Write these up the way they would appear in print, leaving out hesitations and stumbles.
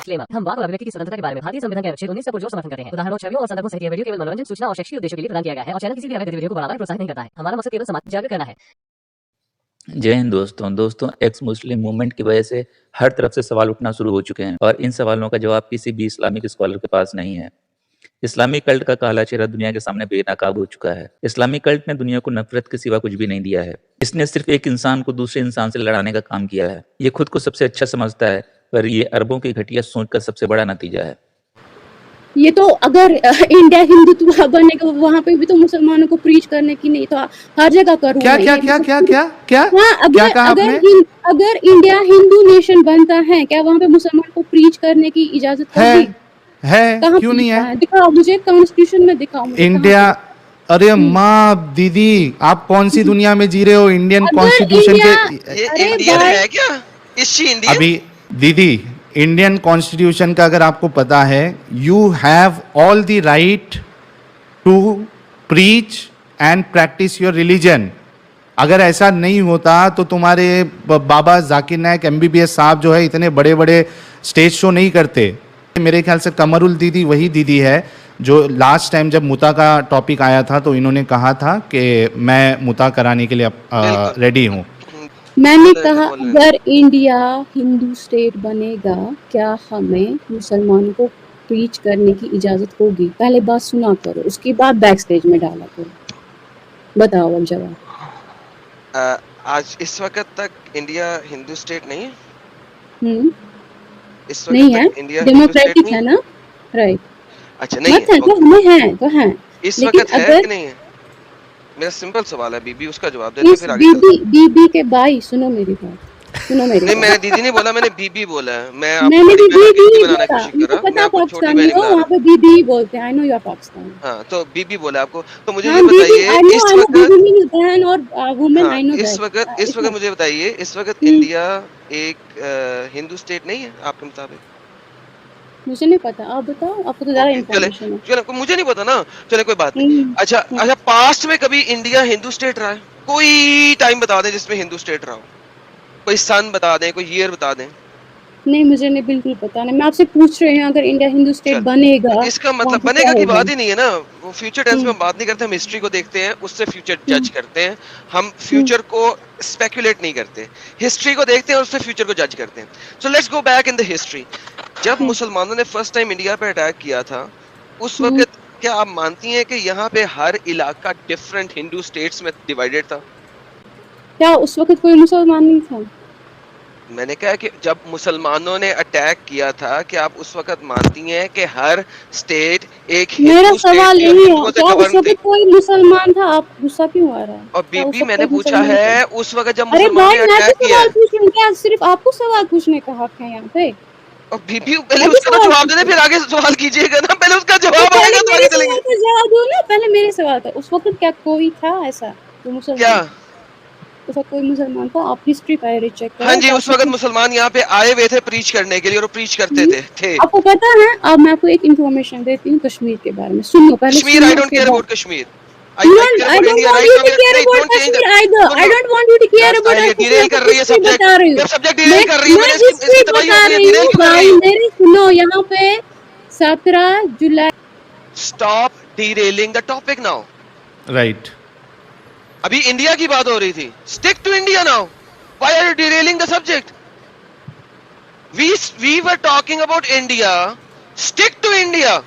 Disclaimer. हम वाक और अभिव्यक्ति की स्वतंत्रता के बारे में भारतीय संविधान के अनुच्छेद 19 का पुरजोर समर्थन करते हैं। उदाहरणों, छवियों और संदर्भों सहित यह वीडियो केवल मनोरंजन, सूचना और शैक्षिक उद्देश्यों के लिए प्रदान किया गया है और चैनल किसी भी अवैध गतिविधियों को बढ़ावा या प्रोत्साहित नहीं करता है। हमारा मकसद केवल समाज जागरूक करना है। जय हिंद दोस्तों एक्स मुस्लिम मूवमेंट की वजह से हर तरफ से सवाल उठना शुरू हो चुके हैं और इन सवालों का जवाब किसी भी इस्लामिक स्कॉलर के पास नहीं है। इस्लामिक कल्ट का काला चेहरा दुनिया के सामने बेनकाब हो चुका है। इस्लामिक कल्ट ने दुनिया को नफरत के सिवा कुछ भी नहीं दिया है। इसने सिर्फ एक इंसान को दूसरे इंसान से लड़ाने का काम किया है। ये खुद को सबसे अच्छा समझता है, पर ये अरबों की घटिया सोच का सबसे बड़ा नतीजा है। ये तो अगर इंडिया हिंदुत्व बनेगा वहाँ पे भी तो मुसलमानों को प्रीच करने की नहीं, तो हर जगह करूँ क्या क्या क्या क्या क्या क्या हाँ, क्या कहा आपने? अगर इंडिया हिंदू नेशन बनता है, क्या वहाँ पे मुसलमान को प्रीच करने की इजाजत होगी? है क्यों नहीं है? दिखाओ मुझे, कॉन्स्टिट्यूशन में दिखाओ मुझे। इंडिया, अरे माँ दीदी, आप कौन सी दुनिया में जी रहे हो? इंडियन कॉन्स्टिट्यूशन के ये इंडियन है क्या? इंडियन? अभी दीदी, इंडियन कॉन्स्टिट्यूशन का अगर आपको पता है, you have all the right to preach and practise your religion. अगर ऐसा नहीं होता तो तुम्हारे बाबा जाकिर नायक MBBS साहब जो है इतने बड़े बड़े स्टेज शो नहीं करते। मेरे ख्याल से कमरुल दीदी वही दीदी है जो लास्ट टाइम जब मुता का टॉपिक आया था तो इन्होंने कहा था कि मैं मुता कराने के लिए रेडी हूँ। मैंने कहा अगर इंडिया हिंदू स्टेट बनेगा, क्या हमें मुसलमानों को प्रीच करने की इजाजत होगी? पहले बात सुना करो, उसके बाद बैक स्टेज में डाला करो। बताओ अब जवाब। आज इस वक्त तक इंडिया हिंदू स्टेट नहीं है। इस वक्त नहीं है, डेमोक्रेटिक है ना? राइट। अच्छा नहीं है, तो है इस वक्त है कि नहीं है? मेरा सिंपल सवाल है बीबी, उसका जवाब दे दो फिर आगे बीबी के भाई सुनो मेरी बात, नहीं मैंने दीदी नहीं बोला, मैंने बीबी बोला है। मैंने भी बीबी बनाने की कोशिश कर रहा हूं। मैं आपको छोटी बहन हो, वहां पे बीबी बोलते हैं। I know you are Pakistani. हां, तो बीबी बोला आपको। तो मुझे ये बताइए इस वक्त बहन और वुमेन, आई नो इस वक्त मुझे बताइए, इस वक्त इंडिया एक हिंदू स्टेट नहीं है आपके मुताबिक? मुझे नहीं पता, आप बताओ, आपको तो ज्यादा इंफॉर्मेशन है। चलो मुझे नहीं पता ना, चलो कोई बात नहीं। अच्छा पास्ट में कभी इंडिया हिंदू स्टेट रहा है? कोई टाइम बता दें जिसमें हिंदू स्टेट रहा हो, कोई सन बता दें, कोई ईयर बता दें। नहीं, मुझे नहीं, बिल्कुल पता नहीं। मैं आपसे पूछ रही हूँ अगर इंडिया हिंदू स्टेट बनेगा, इसका मतलब बनेगा की बात ही नहीं है ना। वो फ्यूचर टेंस में बात नहीं करते, हम हिस्ट्री को देखते हैं, उससे फ्यूचर जज करते हैं। हम फ्यूचर को स्पेकुलेट नहीं करते, हिस्ट्री को देखते हैं और उससे फ्यूचर को जज करते हैं। So let's go back in the history. जब मुसलमानों ने फर्स्ट टाइम इंडिया पे अटैक किया था, उस वक्त क्या आप मानती हैं कि यहाँ पे हर इलाका डिफरेंट हिंदू स्टेट्स में डिवाइडेड था? क्या उस वक्त कोई मुसलमान नहीं था? मैंने कहा कि जब मुसलमानों ने अटैक किया था, क्या आप उस वक्त मानती हैं कि हर स्टेट एक मेरा सवाल यही है, क्या उस वक्त कोई मुसलमान था? आप गुस्सा क्यों आ रहा है? और बीबी मैंने पूछा है उस वक्त जब मुसलमानों ने अटैक किया। क्या सिर्फ आपको सवाल पूछने का हक है यहाँ पे? और बीबी पहले उसका तो जवाब दे दे, फिर आगे सवाल कीजिएगा ना। पहले उसका जवाब आएगा तो आगे चलेंगे। जवाब दो ना, पहले मेरे सवाल था। उस वक्त क्या कोई था ऐसा जो मुसलमान? क्या उस वक्त कोई मुसलमान था? आप हिस्ट्री पहले चेक करो। हाँ जी, उस वक्त मुसलमान यहाँ पे आए हुए थे प्रीच करने के लिए और प्रीच करते थे। आपको पता है? अब मैं आपको एक इन्फॉर्मेशन देती हूँ कश्मीर के बारे में, सुनो पहले। Kashmir, I don't care about Kashmir. I don't want you to care about Kashmir either. I don't want you to care about Kashmir. Daryl कर रही है सब्जेक्ट, जब सब्जेक्ट डिरेल कर रही है, मैं हिस्ट्री बता रही हूँ भाई, मेरी सुनो। यहाँ पे 17 जुलाई। Stop derailing the topic now. Right. अभी इंडिया की बात हो रही थी। Stick to India now. Why are you derailing the subject? We were talking about India. Stick to India.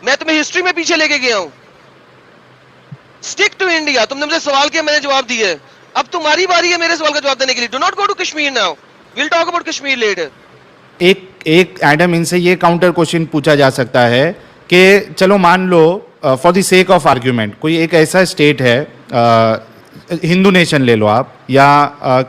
मैं तुम्हें हिस्ट्री में पीछे लेके गया हूँ। Stick to India. तुमने मुझे सवाल किया, मैंने जवाब दिया। अब तुम्हारी बारी है मेरे सवाल का जवाब देने के लिए। Do not go to Kashmir now, will talk about Kashmir later. एक एडम, इनसे ये काउंटर क्वेश्चन पूछा जा सकता है कि चलो मान लो for the sake of argument, कोई एक ऐसा स्टेट है, हिंदू नेशन ले लो आप, या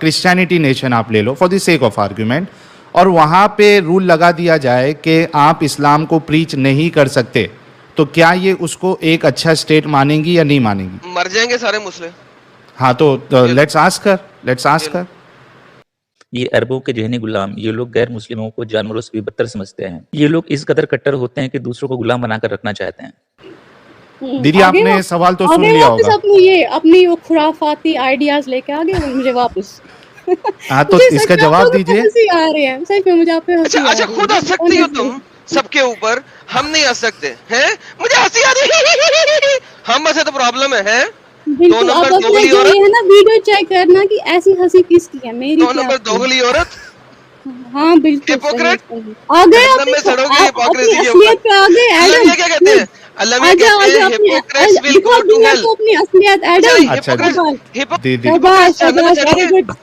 क्रिश्चियनिटी नेशन आप ले लो for the sake of argument, और वहाँ पे रूल लगा दिया जाए कि आप इस्लाम को प्रीच नहीं कर सकते, तो क्या ये उसको एक अच्छा स्टेट मानेंगी या नहीं मानेंगी? मर जाएंगे सारे मुस्लिम। हाँ, तो लेट्स आस्क कर। ये अरबों के जहनी गुलाम, ये लोग गैर मुस्लिमों को जानवरों से भी बदतर समझते हैं। ये लोग इस कदर कट्टर होते हैं कि दूसरों को गुलाम बनाकर रखना चाहते हैं। दीदी, आपने सवाल तो सुन लिया होगा। अपनी वो खुराफाती आइडियाज लेके आ गए मुझे वापस। हाँ, तो मुझे इसका सच में आप जवाब लोगों पे दीजिए। हंसी आ रही है, सच में मुझे आप पे हंसी अच्छा आ अच्छा, रही खुद है हंस सकती हो honestly। तुम सबके ऊपर, हम नहीं हंस सकते हैं? मुझे हंसी आ रही, हम हंसे तो प्रॉब्लम है? दो बिल्कुल, आप नंबर अपना दोगली जो ये औरत, है ना वीडियो चेक करना कि ऐसी हंसी किसकी है, मेरी दो कि नंबर आपकी। दोगली औरत, हाँ बिल्कुल सही हिपोक्रेट, सही। आ गए जहन्नम अपनी में सड़ोगे आप अपनी हिपोक्रेसी के ऊपर। असलियत पे आ गए एडम। अलविया क्या कहते हैं? अलविया आजा कहते आजा हैं अपनी हिपोक्रेट्स विल दिखा गो टू दुनिया हेल। को अपनी असलियत अच्छा एडम। नहीं, अच्छा हिपोक्रेट्स, शाबाश दीदी, शाबाश हिपोक्रेट्स जहन्नम में शाबाश, वेरी चढ़ेंगे? गुड।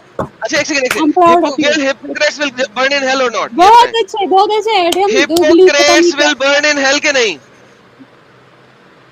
अच्छा एक सेकंड, एक I am proud of second, you. Will Hippocrates will burn in hell और नॉट, ये बताएं। बहुत अच्छे एडम, दोगली पता नहीं हिपोक्रेट्स क्या। विल बर्न इन हेल के नहीं?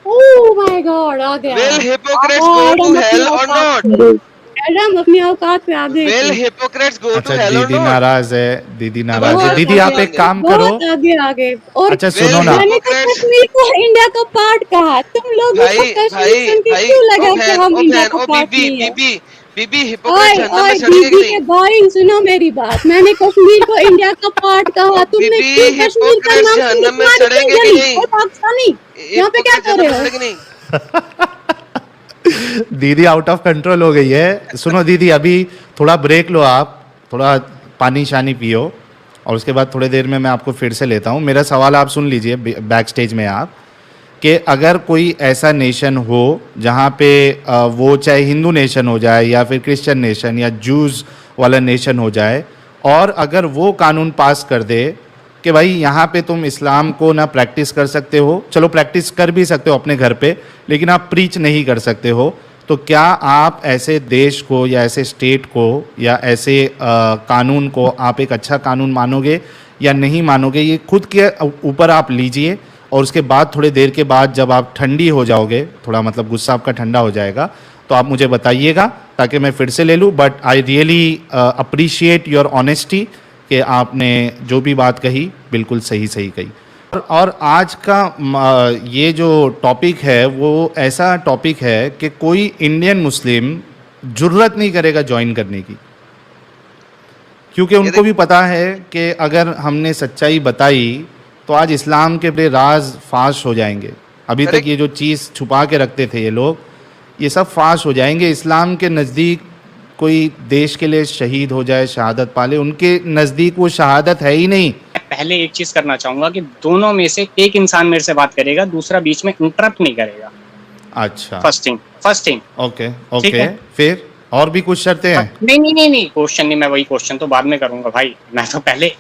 ओह माय गॉड, आ गया। विल हिपोक्रेट्स आहा, गो टू एडम अपनी हेल और औकात नॉट? पे। एडम अपनी औकात पे आ गए विल थे। हिपोक्रेट्स गो टू अच्छा हेल और दीदी नॉट? नाराज है, दीदी नाराज है। मान गए, बहुत दीदी मान आप आगे, मान एक गए। काम करो। बहुत आगे आगे। और अच्छा विल सुनो ना, मैंने तो हिपोक्रेट्स, कश्मीर को इंडिया का पार्ट कहा, तुम लोगों को भाई कश्मीर भाई सुन के भाई, क्यों ओ लगा कि बहन, हम ओ इंडिया बहन, का ओ पार्ट बीबी, नहीं है। बीबी, बीबी, हिपोक्रेट ओए जहन्नम में ओए सड़ेंगे कि बीबी नहीं? के भाई, सुनो मेरी बात, मैंने कश्मीर को इंडिया का पार्ट ओ कहा, तुमने बीबी, क्यों कश्मीर का हिपोक्रेट्स नाम सुन के जहन्नम में तुम्हारी क्यों सड़ेंगे कि जली? नहीं? ओ पाकिस्तानी, यहाँ पे क्या हिपोक्रेट कर जहन्नम में रहे हो? सड़ेंगे नहीं? दीदी आउट ऑफ कंट्रोल हो गई है। सुनो दीदी, अभी थोड़ा ब्रेक लो आप, थोड़ा पानी शानी पियो, और उसके बाद थोड़ी देर में मैं आपको फिर से लेता हूँ। मेरा सवाल आप सुन लीजिए बैक स्टेज में आप, कि अगर कोई ऐसा नेशन हो जहाँ पे वो चाहे हिंदू नेशन हो जाए या फिर क्रिश्चियन नेशन या जूस वाला नेशन हो जाए, और अगर वो कानून पास कर दे कि भाई यहाँ पे तुम इस्लाम को ना प्रैक्टिस कर सकते हो, चलो प्रैक्टिस कर भी सकते हो अपने घर पे, लेकिन आप प्रीच नहीं कर सकते हो, तो क्या आप ऐसे देश को या ऐसे स्टेट को या ऐसे कानून को आप एक अच्छा कानून मानोगे या नहीं मानोगे? ये खुद के ऊपर आप लीजिए, और उसके बाद थोड़ी देर के बाद जब आप ठंडी हो जाओगे, थोड़ा मतलब गुस्सा आपका ठंडा हो जाएगा, तो आप मुझे बताइएगा ताकि मैं फिर से ले लूँ। But I really appreciate your honesty कि आपने जो भी बात कही बिल्कुल सही सही कही। और आज का ये जो टॉपिक है वो ऐसा टॉपिक है कि कोई इंडियन मुस्लिम जुर्रत नहीं करेगा ज्वाइन करने की, क्योंकि उनको भी पता है कि अगर हमने सच्चाई बताई तो आज इस्लाम के बड़े राज फाश हो जाएंगे। अभी तक ये जो चीज़ छुपा के रखते थे ये लोग, ये सब फाश हो जाएंगे। इस्लाम के नज़दीक कोई देश के लिए शहीद हो जाए, शहादत पाले, उनके नज़दीक वो शहादत है ही नहीं। पहले एक चीज करना चाहूंगा कि दोनों में से एक इंसान मेरे से बात करेगा, दूसरा बीच में इंटरप्ट नहीं करेगा। अच्छा, फर्स्ट थिंग। ओके ठीक ओके, है। फिर और भी कुछ शर्तें हैं? नहीं क्वेश्चन नहीं, मैं वही क्वेश्चन तो बाद में करूंगा भाई, मैं तो पहले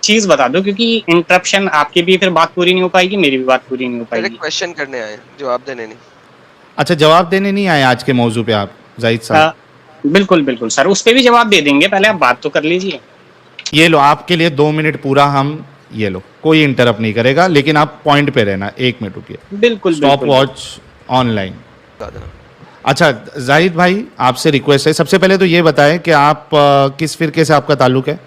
चीज बता दो, क्योंकि इंटरप्शन आपकी भी फिर बात पूरी नहीं हो पाएगी, मेरी भी बात पूरी नहीं हो पाएगी। क्वेश्चन करने आए, जवाब देने नहीं। अच्छा, जवाब देने नहीं आए आज के मौजू पे आप जाहिद साहब? बिल्कुल बिल्कुल सर, उस पे भी जवाब दे देंगे, पहले आप बात तो कर लीजिए। ये लो, आपके लिए 2 मिनट पूरा, हम ये लो, कोई इंटरप्ट नहीं करेगा, लेकिन आप पॉइंट पे रहना। 1 मिनट रुकिए, बिल्कुल स्टॉप वॉच ऑनलाइन। बता देना। अच्छा जाहिद भाई, आपसे रिक्वेस्ट है, सबसे पहले तो ये बताएं कि आप किस फिरके से आपका ताल्लुक है,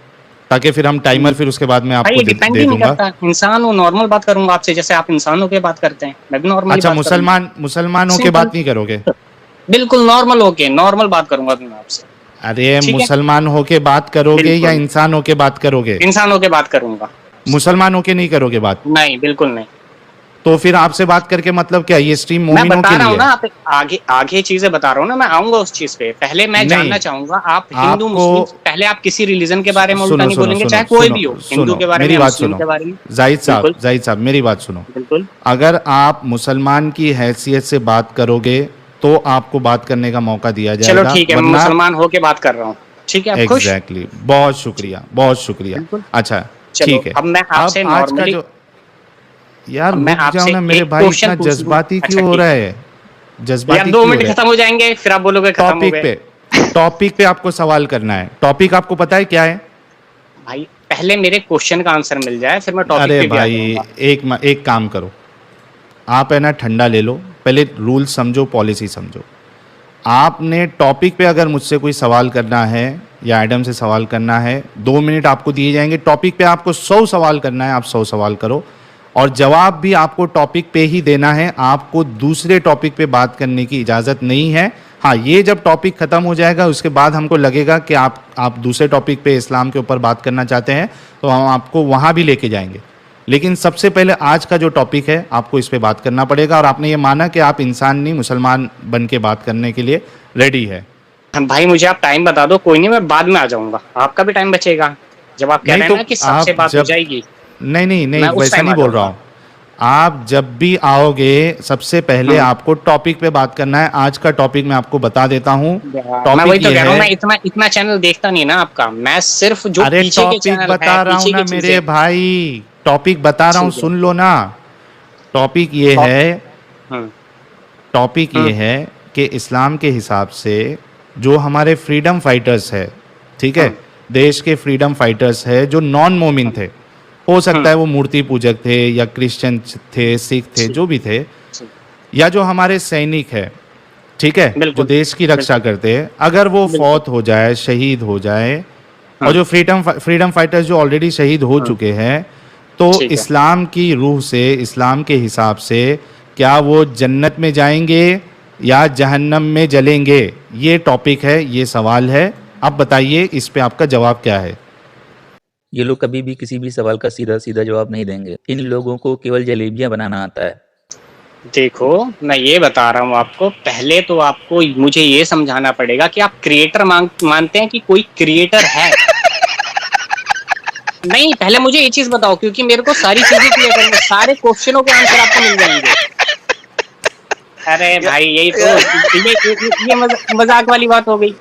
ताकि फिर हम टाइमर फिर उसके बाद में आपको भाई दे डिपेंड ही नहीं दूंगा। करता, इंसान हो, नॉर्मल बात करूंगा आपसे, जैसे आप इंसान होके बात करते हैं, मैं भी नॉर्मली अच्छा, बात करूंगा। मुसलमान होके Simple। बात नहीं करोगे? बिल्कुल नॉर्मल होके, नॉर्मल बात करूंगा मैं आपसे। अरे ठीक है। मुसलमान होके बात करोगे बिल्कुल। या इंसान होके बात करोगे? इंसान होके बात करूंगा। मुसलमान होके नहीं करोगे बात? नहीं, बिल्कुल नहीं। तो फिर आपसे बात करके मतलब क्या? ये स्ट्रीम मैं मोमिनों बता के रहा हूँ लिए ना, आप आगे आगे चीजें बता रहा हूँ ना, मैं आऊंगा उस चीज पे। पहले मैं नहीं। जानना चाहूंगा, आप हिंदू आपको- मुस्लिम, पहले आप किसी रिलीजन के बारे में उल्टा सुनो नहीं सुनो बोलेंगे, सुनो चाहे कोई सुनो, भी हो, सुनो, हिंदू के बारे मेरी में, बात मुस्लिम सुनो। के बारे में। जाहिद बिल्कुल। साहब मेरी बात सुनो। बिल्कुल। अगर आप मुसलमान की हैसियत से बात करोगे तो आपको बात करने का मौका दिया चलो जाएगा, ठीक है, मैं मुसलमान होके बात कर रहा हूँ, ठीक है, आप खुश? एग्जैक्टली, बहुत शुक्रिया, बहुत शुक्रिया। बिल्कुल। अच्छा चलो, ठीक है। अब मैं आपसे अब आज का normally- जो यार अब मैं रुक जाओ आपसे ना मेरे एक भाई, क्वेश्चन इतना पूछूं। जज्बाती अच्छा, क्यों हो ठीक रहा है। है? जज्बाती यार 2 क्यों हो मिनट रहा है? खत्म हो जाएंगे, फिर आप बोलोगे खत्म हो टॉपिक गए। पे आपको सवाल करना है। टॉपिक आपको पता है क्या है? भाई पहले मेरे क्वेश्चन का आंसर मिल जाए, फिर मैं टॉपिक अरे पे भी आ भाई, जाऊंगा। एक काम करो, आप है ना ठंडा ले लो, पहले रूल समझो, पॉलिसी समझो। आपने टॉपिक पे अगर मुझसे कोई सवाल करना है या एडम से सवाल करना है, 2 मिनट आपको दिए जाएंगे। टॉपिक पे आपको 100 सवाल करना है, आप 100 सवाल करो, और जवाब भी आपको टॉपिक पे ही देना है। आपको दूसरे टॉपिक पे बात करने की इजाज़त नहीं है। हाँ, ये जब टॉपिक ख़त्म हो जाएगा उसके बाद हमको लगेगा कि आप दूसरे टॉपिक पे इस्लाम के ऊपर बात करना चाहते हैं, तो हम आपको वहाँ भी लेके जाएंगे। लेकिन सबसे पहले आज का जो टॉपिक है आपको इस पे बात करना पड़ेगा, और आपने ये माना कि आप इंसान नहीं मुसलमान बन के बात करने के लिए रेडी है। भाई मुझे आप टाइम बता दो, कोई नहीं मैं बाद में आ जाऊंगा, आपका भी टाइम बचेगा। जब आप कह नहीं रहे तो हैं ना कि सबसे आप बात हो जब जाएगी, नहीं नहीं मैं नहीं उस वैसा टाइम नहीं आ बोल रहा जाऊंगा। हूँ। आप जब भी आओगे सबसे पहले आपको टॉपिक पे बात करना है। आज का टॉपिक मैं आपको बता देता हूँ। मैं वही टॉपिक तो ये कह रहा हूँ, मैं है, इतना चैनल देखता नहीं ना आपका, मैं सिर्फ जो अरे पीछे के टॉपिक चैनल है, बता रहा हूँ पीछे ना की मेरे चीजें। भाई, टॉपिक बता रहा हूँ, ठीक है। सुन लो ना। टॉपिक ये टॉप- है, हम्म, टॉपिक ये है कि इस्लाम के हिसाब से जो हमारे फ्रीडम फाइटर्स है, ठीक है, देश के फ्रीडम फाइटर्स है जो नॉन मोमिन थे, हो सकता है वो मूर्ति पूजक थे या क्रिश्चियन थे, सिख थे, जो भी थे, या जो हमारे सैनिक है, ठीक है, जो बिल्कुल, देश की रक्षा करते हैं, अगर वो बिल्कुल। फौत हो जाए, शहीद हो जाए, और जो फ्रीडम फाइटर्स जो ऑलरेडी शहीद हो चुके हैं, तो ठीक है। इस्लाम की रूह से, इस्लाम के हिसाब से क्या वो जन्नत में जाएंगे या जहन्नम में जलेंगे? ये टॉपिक है, ये सवाल है। आप बताइए इस पे आपका जवाब क्या है? ये लोग कभी भी किसी भी सवाल का सीधा सीधा जवाब नहीं देंगे। इन लोगों को केवल जलेबियां बनाना आता है। देखो मैं ये बता रहा हूँ आपको, पहले तो आपको मुझे ये समझाना पड़ेगा कि आप क्रिएटर मानते हैं कि कोई क्रिएटर है? नहीं, पहले मुझे ये चीज बताओ, क्योंकि मेरे को सारी चीजें क्लियर करनी, सारे क्वेश्चनों के आंसर आपको मिल जाएंगे। अरे भाई यही तो ये मजाक वाली बात हो गई।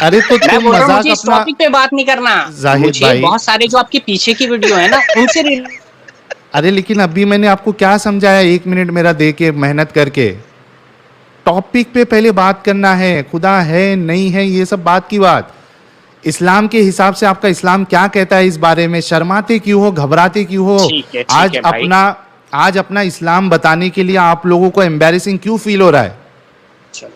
अरे तो मैं तुम बोल रहा हूँ मजाक मुझे इस अपना, टॉपिक पे बात नहीं करना, जाहिद मुझे भाई, बहुत सारे जो आपके पीछे की वीडियो है ना उनसे अरे लेकिन अभी मैंने आपको क्या समझाया, 1 मिनट मेरा दे के मेहनत करके। टॉपिक पे पहले बात करना है, खुदा है नहीं है ये सब बात की बात। इस्लाम के हिसाब से आपका इस्लाम क्या कहता है इस बारे में? शर्माते क्यों हो, घबराते क्यों हो? ठीक है भाई। आज अपना इस्लाम बताने के लिए आप लोगों को एम्बैरेसिंग क्यों फील हो रहा है? चलो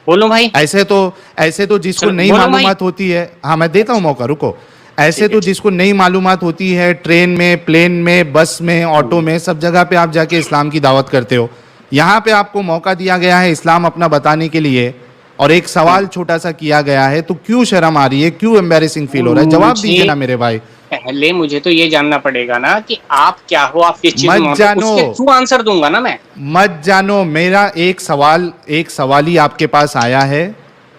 बोलो भाई। ऐसे तो जिसको चलो, नई बोलो भाई। मालूमात होती है, हाँ मैं देता हूँ मौका, रुको। ऐसे ठीक है, तो जिसको नई मालूमात होती है, ट्रेन में, प्लेन में, बस में, ऑटो में, सब जगह पे आप जाके इस्लाम की दावत करते हो। यहाँ पे आपको मौका दिया गया है इस्लाम अपना बताने के लिए, और एक सवाल छोटा सा किया गया है, तो क्यों शर्म आ रही है, क्यों एम्बैरेसिंग फील हो रहा है? जवाब दीजिए ना मेरे भाई। पहले मुझे तो ये जानना पड़ेगा ना कि आप क्या हो, आप किस चीज मत में, जानो। उसके थ्रू आंसर दूंगा ना मैं। मत जानो, मेरा एक सवाल ही आपके पास आया है,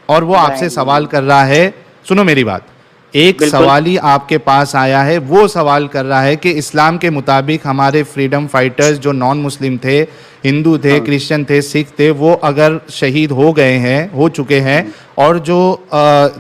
और वो आपसे सवाल कर रहा है, सुनो मेरी बात, एक बिल्कुल। सवाल ही आपके पास आया है, वो सवाल कर रहा है कि इस्लाम के मुताबिक हमारे फ्रीडम फाइटर्स जो नॉन मुस्लिम थे, हिंदू थे, क्रिश्चियन थे, सिख थे, वो अगर शहीद हो गए हैं, हो चुके हैं, और जो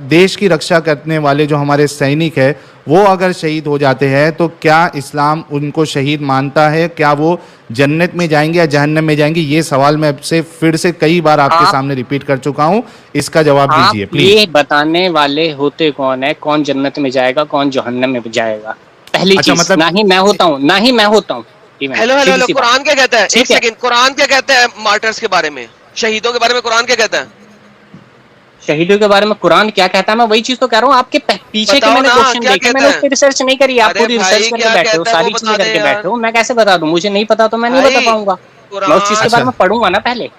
देश की रक्षा करने वाले जो हमारे सैनिक है, वो अगर शहीद हो जाते हैं, तो क्या इस्लाम उनको शहीद मानता है? क्या वो जन्नत में जाएंगे या जहन्नम में जाएंगे? ये सवाल मैं आपसे फिर से कई बार आपके सामने रिपीट कर चुका हूँ, इसका जवाब दीजिए आप प्लीज। ये बताने वाले होते कौन है, कौन जन्नत में जाएगा, कौन जहन्नम में जाएगा? पहली अच्छा, चीज, मतलब- ना ही मैं होता हूँ, ना ही मैं होता हूँ। हेलो, कुरान क्या कहता है? एक ठीक है। सेकंड, कुरान क्या कहता है मार्टर्स के बारे में, शहीदों के बारे में? कुरान क्या कहता है? शहीदों के बारे में कुरान क्या कहता है? मैं वही चीज तो कह रहा हूँ, आपके पीछे के बताओ मैंने ना, क्वेश्चन क्या देखे, कहता मैंने है? उस पर रिसर्च नहीं करी, आप अरे पूरी भाई, रिसर्च करके क्या बैठे हो, कहता है सारी वो चीजें बता करके दे बैठे हो, यार। मैं कैसे बता दूं? मुझे नहीं पता तो मैं नहीं भाई, बता पाऊंगा, मैं उस चीज के कुरान- बारे में पढ़ूंगा ना पहले।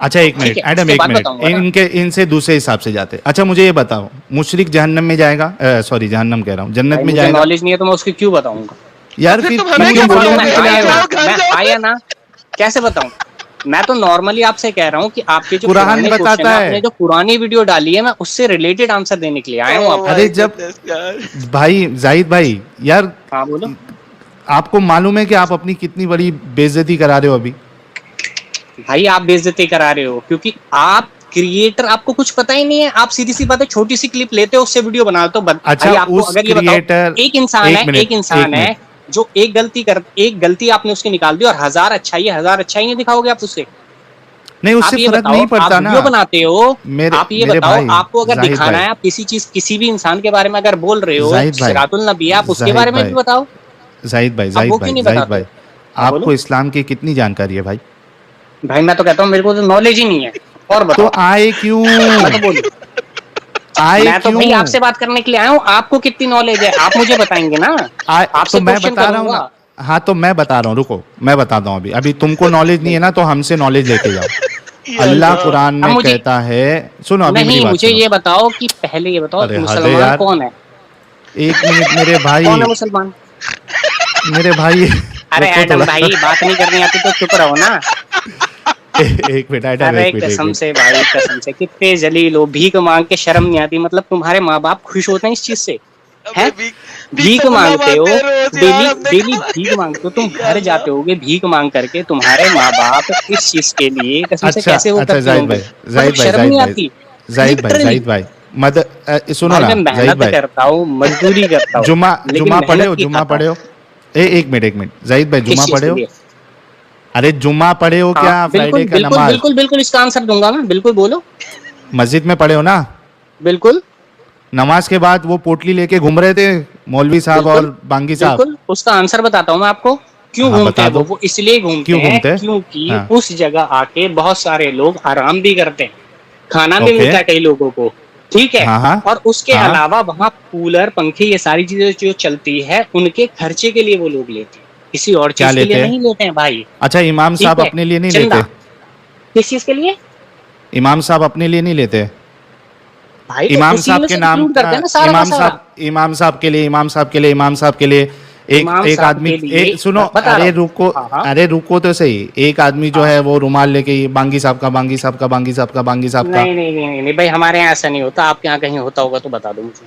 अच्छा एक ठीक मिनट है, एडम, उसके एक बाद मिनट, बताऊंगा ना। इनसे दूसरे हिसाब से जाते। अच्छा मुझे ये बताओ, मुशरिक जहन्नम में जाएगा? सॉरी जहन्नम कह रहा हूँ, जन्नत भाई, में मुझे जाएगा? नॉलेज नहीं है तो मैं उसकी क्यों बताऊंगा? यार फिर फिर तुम हमें क्यों क्या बोलो बताओगे? मैं चले भाई, आया हूँ? घर मैं जाओ। आया ना, कैसे बताऊं? मैं तो नॉर्मली आपसे कह रहा हूँ कि आपके जो कुरान पुराने क्वेश्चन बताता है, है। आपने जो पुरानी वीडियो डाली है, मैं उससे रिलेटेड आंसर देने के लिए आया हूँ Oh आपको। अरे my जब goodness, यार। भाई जाहिद भाई, यार हाँ बोलो। आपको मालूम है कि आप अपनी कितनी बड़ी बेइज्जती करा रहे हो अभी? भाई आप बेइज्जती करा रहे हो, क्योंकि आप क्रिएटर, आपको कुछ पता ही नहीं है, आप सीधी सी बात है, छोटी सी क्लिप लेते हो, उससे वीडियो बनाते हो। अच्छा, भाई आपको उस अगर ये बताओ, creator- एक इंसान एक है, मिनट, एक इंसान एक है मिनट। जो एक गलती आपने उसकी निकाल दी, और हजार अच्छाई दिखाओगे आप उससे? नहीं, आप उससे ये फर्क बताओ, नहीं पड़ता आप ना। वीडियो बनाते हो, आप ये मेरे बताओ, भाई, आपको अगर जाहिद दिखाना भाई, है, आप किसी भी इंसान के बारे में अगर बोल रहे हो, जाहिद भाई, सिरातुल नबी है, आप उसके जाहिद बारे में भी भाई, बताओ। जाहिद भाई, आप वो क्यों नहीं जाहिद बताते? भाई, हाँ, आपको बोलो। इस्लाम की कितनी जानकारी है भाई? भाई मैं तो कहता हूँ मेरे को तो नॉलेज ही नहीं है, और तो बताओ। आए क्यों? मैं तो बोलूं, आए मैं तो क्यों? भाई आपसे बात करने के लिए आया हूँ, आपको कितनी नॉलेज है आप मुझे बताएंगे ना, आपसे तो मैं क्वेश्चन बता रहा हूँ करूंगा। ना। हाँ तो मैं बता रहा हूँ, रुको मैं बताता हूँ। अभी तुमको नॉलेज नहीं है ना, तो हमसे नॉलेज लेके जाओ। अल्लाह कुरान में मुझे- कहता है, सुनो अभी मेरी नहीं, बात मुझे सुनो। ये बताओ कि पहले ये बताओ, अरे हद है मुसलमान यार। कौन है? 1 मिनट मेरे भाई, कौन है मुसलमान? मेरे भाई अरे रुको एडम थोड़ा। भाई, बात नहीं करनी आती तो चुप रहो ना। एक मिनट आइटा, अरे एक मिनट, एक कसम मिनट। से भाई, कसम से कितने जलील हो, भीख मांग के शर्म नहीं आती? मतलब तुम्हारे माँ बाप खुश होते हैं इस चीज से? अबे हैं? भीख तो मुल्ला मांगते हो मांगते हैं रोज यार, डेली, हमने डेली कहा भीख मांगते हो, तुम या घर जाते अल्लाह। होगे भीख मांग करके, तुम्हारे माँ बाप इस चीज के लिए कसम से अच्छा कैसे वो अच्छा, करते जाहिद होंगे? भाई, मतलब जाहिद भाई, शर्म जाहिद नहीं भाई, आती? जाहिद भाई, लिटरली जाहिद भाई, सुनो भाई ना मैं जाहिद मेहनत भाई, करता हूँ, मजदूरी करता हूँ, जुमा लेकिन जुमा पढ़े मेहनत हो, की जुमा खाता पढ़े हूँ। हो? एक मिनट, एक मिनट, जाहिद भाई, जुमा किस चीज पढ़े के हो? लिए? अरे जुमा पढ़े हो हाँ क्या, फ्राइडे बिल्कुल का बिल्कुल नमाज? बिल्कुल बिल्कुल, इसका आंसर दूंगा मैं, बिल्कुल बोलो। मस्जिद में पढ़े हो ना? बिल्कुल नमाज के बाद वो पोटली लेके घूम रहे थे मौलवी साहब बिल्कुल और बांगी साहब। बिल्कुल, उसका आंसर बताता हूँ मैं आपको। क्यों हाँ घूमते बता हैं दो, वो इसलिए घूमते क्यों हैं घूमते? क्योंकि हाँ, उस जगह आके बहुत सारे लोग आराम भी करते हैं, खाना भी ओके, मिलता है कई लोगों को, ठीक है? हाँ हाँ और उसके हाँ, अलावा वहां कूलर पंखे ये सारी चीजें जो चलती है उनके खर्चे के लिए वो लोग लेते हैं, किसी और क्या चीज के लिए लेते हैं? नहीं लेते हैं भाई। अच्छा, इमाम ठीक साहब है, अपने लिए नहीं चंदा लेते? किस चीज के लिए? इमाम साहब अपने लिए नहीं लेते? भाई तो इमाम उसी साहब में के से नाम इंक्लूड करते हैं ना सारा का सारा। इमाम साहब के लिए, इमाम साहब के लिए, इमाम साहब के लिए एक इमाम एक साहब आदमी, के लिए सुनो, बता रहा अरे हूँ। रुको, हाँ हाँ अरे रुको तो सही। एक आदमी जो हाँ। है वो रुमाल लेके बांगी साहब का, बांगी साहब का, बांगी साहब का, बांगी साहब का। नहीं नहीं नहीं नहीं नहीं भाई, हमारे यहाँ ऐसा नहीं होता, आपके यहाँ कहीं होता होगा तो बता दो मुझे।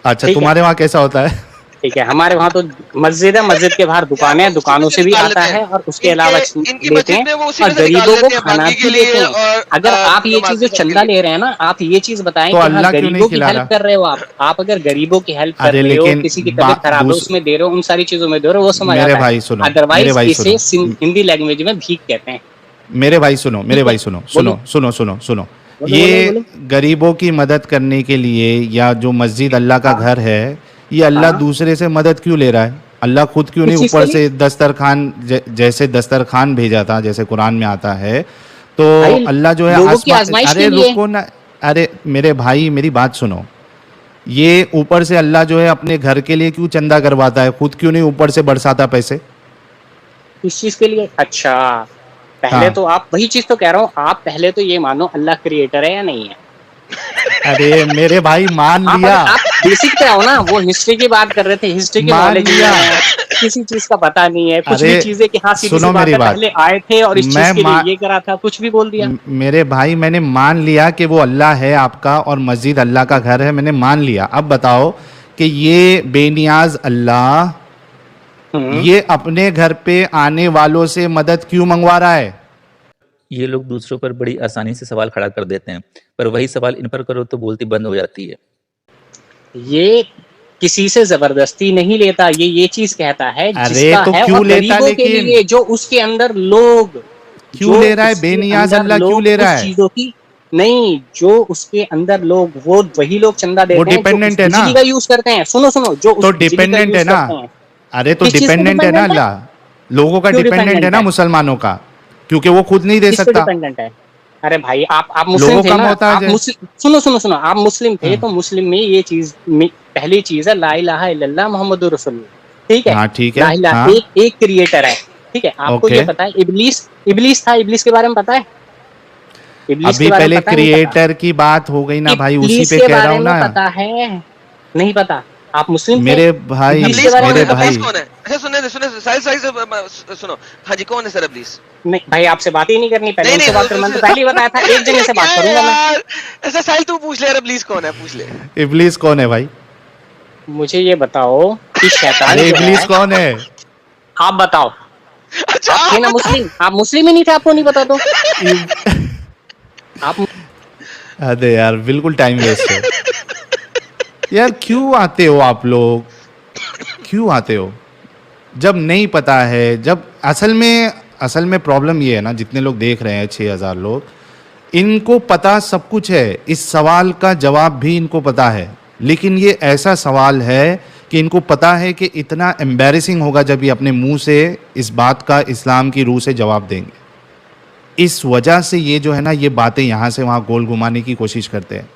अच्छा, ठीक है, तुम्हारे वहाँ कैसा होता है? ठीक है, हमारे वहाँ तो मस्जिद है, मस्जिद के बाहर यार दुकानें वो हैं, उसी में दुकानों से से भी निकाल आता लेते हैं, है और उसके इनके अलावा इनकी लेते मस्जिद हैं, में वो उसी और में से निकाल गरीबों को लेते हैं, खाना बाकी के भी लिए देते हैं। और अगर आप ये नमाज चीज जो के सबके चंदा लिए। ले रहे हैं ना, आप ये चीज बताएं तो कि हाँ अल्लाह क्यों नहीं गरीबों की खिला हेल्प रहा? कर रहे हो आप अगर गरीबों की हेल्प कर अरे रहे हो, लेकिन किसी की तबीयत खराब है उसमें दे रहे हो, उन सारी चीजों में दे रहे हो, वो समझ मेरे आता है। भाई सुनो, मेरे अदरवाइज भाई इसे सुनो, हिंदी लैंग्वेज में भीख कहते हैं। मेरे भाई सुनो, मेरे ठीक है, भाई सुनो, बोलो सुनो सुनो सुनो सुनो। बोलो ये बोलो बोलो। गरीबों की मदद करने के लिए, या जो मस्जिद अल्लाह का हाँ घर है, ये अल्लाह हाँ, दूसरे से मदद क्यों ले रहा है? अल्लाह खुद क्यों नहीं किस चीज ऊपर के लिए? से दस्तरखान, जैसे दस्तरखान भेजा था, जैसे कुरान में आता है, तो भाई अल्लाह जो है लोगों की आसमान, आजमाइश अरे के लिए। रुको ना, अरे मेरे भाई मेरी बात सुनो। ये ऊपर से अल्लाह जो है अपने घर के लिए क्यों चंदा करवाता है? खुद क्यों नहीं ऊपर से बरसाता पैसे? किस चीज के लिए? अच्छा, पहले हाँ, तो आप वही चीज तो कह रहा हूँ, आप पहले तो ये मानो अल्लाह क्रिएटर है या नहीं है। अरे मेरे भाई मान आप लिया, अगर आप बेसिक पे आओ ना, वो हिस्ट्री की बात कर रहे थे, हिस्ट्री की मान नॉलेज नहीं लिया। है, किसी चीज का पता नहीं है, कुछ अरे भी चीजें कि हाँ सीधी सी सुनो बात मेरी है, बात, पहले आए थे और इस मैं चीज के लिए ये करा था, कुछ भी बोल दिया। मेरे भाई मैंने मान लिया कि वो अल्लाह है आपका और मस्जिद अल्लाह का घर है, मैंने मान लिया। अब बताओ कि ये बेनियाज अल्लाह हम्म, ये अपने घर पे आने वालों से मदद क्यों मंगवा रहा है? ये लोग दूसरों पर बड़ी आसानी से सवाल खड़ा कर देते हैं, पर वही सवाल इन पर करो तो बोलती बंद हो जाती है। ये किसी से जबरदस्ती नहीं लेता, ये चीज कहता है अरे जिसका तो है, क्यों और लेता गरीबों के लेकिन? लिए जो उसके अंदर लोग, क्यों जो ले रहा है? उसके बेनियाज अंदर अल्लाह क्यों लोग ले रहा उस है? चीजों की, नहीं, जो उसके अंदर लोग, वो वही लोग चंदा वो देते हैं जो उस डिपेंडेंट है ना, बिजली का यूज करते हैं। सुनो सुनो, जो तो उस बिजली का डिपेंडेंट है यूज ना। करते हैं। अरे तो किस चीज पे डिपेंडेंट है ना डिपेंडेंट है? अल्लाह, लोगों का क्यों डिपेंडेंट है डिपेंडेंट ना, है? मुसलमानों का, क्योंकि वो खुद नहीं दे किस पे सकता। डिपेंडेंट है? अरे भाई आप मुस्लिम लोगों थे का ना, मोहताज आप है। मुस्लिम, सुनो सुनो सुनो, आप मुस्लिम थे हाँ तो मुस्लिम में ये चीज पहली चीज है ला इलाहा इल्लल्लाह मुहम्मदुर रसूलुल्लाह, ठीक है? हाँ, ठीक ला है, इलाहा हाँ, एक क्रिएटर है, ठीक है? आपको ओके। ये पता है इबलीस, इबलीस था, इबलीस के बारे में पता है? इबलीस के अभी बारे में पहले पता है नहीं पता? क्रिएटर की बात हो गई ना भाई, उसी इबलीस पे के कह रहा बारे हूँ में ना। पता है? नहीं पता? आप मुस्लिम थे? मेरे भाई, इबलीस के अबलीस बारे में कौन है? मेरे नहीं पता? अबलीस भाई, कौन है? अच्छा सुने सुने, साहिल साहिल सुनो। हाँ जी, कौन है सर अबलीस? नहीं भाई, आपसे बात ही नहीं करनी, पहले नहीं उनसे बात करो, मैंने तो पहले ही बताया था, एक जगह से क्या बात है करूंगा मैं। यार? ऐसा साहिल तू पूछ ले यार, अबलीस कौन है, पूछ ले। इबलीस कौन है भाई? मुझे ये बताओ कि शैतान अरे जो इबलीस है, कौन है? आप बताओ। अच्छा आप थे ना मुस्लिम, आप मुस्लिम ही नहीं थे, आपको नहीं पता तो? आप अरे यार बिल्कुल टाइम वेस्ट है यार। क्यों आते हो आप लोग, क्यों आते हो जब नहीं पता है? जब असल में प्रॉब्लम ये है ना, जितने लोग देख रहे हैं 6000 लोग, इनको पता सब कुछ है, इस सवाल का जवाब भी इनको पता है, लेकिन ये ऐसा सवाल है कि इनको पता है कि इतना एम्बैरेसिंग होगा जब ये अपने मुंह से इस बात का इस्लाम की रूह से जवाब देंगे। इस वजह से ये जो है ना, ये बातें यहाँ से वहाँ गोल घुमाने की कोशिश करते हैं।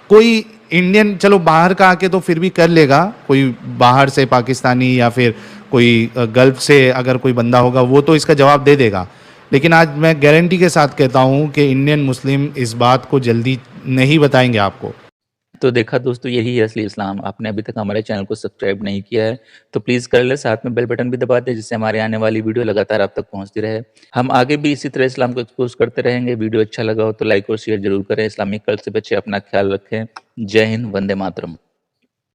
कोई इंडियन चलो बाहर का आके तो फिर भी कर लेगा, कोई बाहर से पाकिस्तानी या फिर कोई गल्फ से अगर कोई बंदा होगा वो तो इसका जवाब दे देगा, लेकिन आज मैं गारंटी के साथ कहता हूँ कि इंडियन मुस्लिम इस बात को जल्दी नहीं बताएंगे आपको। तो देखा दोस्तों, यही है असली इस्लाम। आपने अभी तक हमारे चैनल को सब्सक्राइब नहीं किया है तो प्लीज़ कर ले, साथ में बेल बटन भी दबा दे, जिससे हमारे आने वाली वीडियो लगातार आप तक पहुंचती रहे। हम आगे भी इसी तरह इस्लाम को एक्सपोज करते रहेंगे। वीडियो अच्छा लगा हो तो लाइक और शेयर जरूर करें। इस्लामिक कल्ट से बचे, अपना ख्याल रखें। जय हिंद, वंदे मातरम।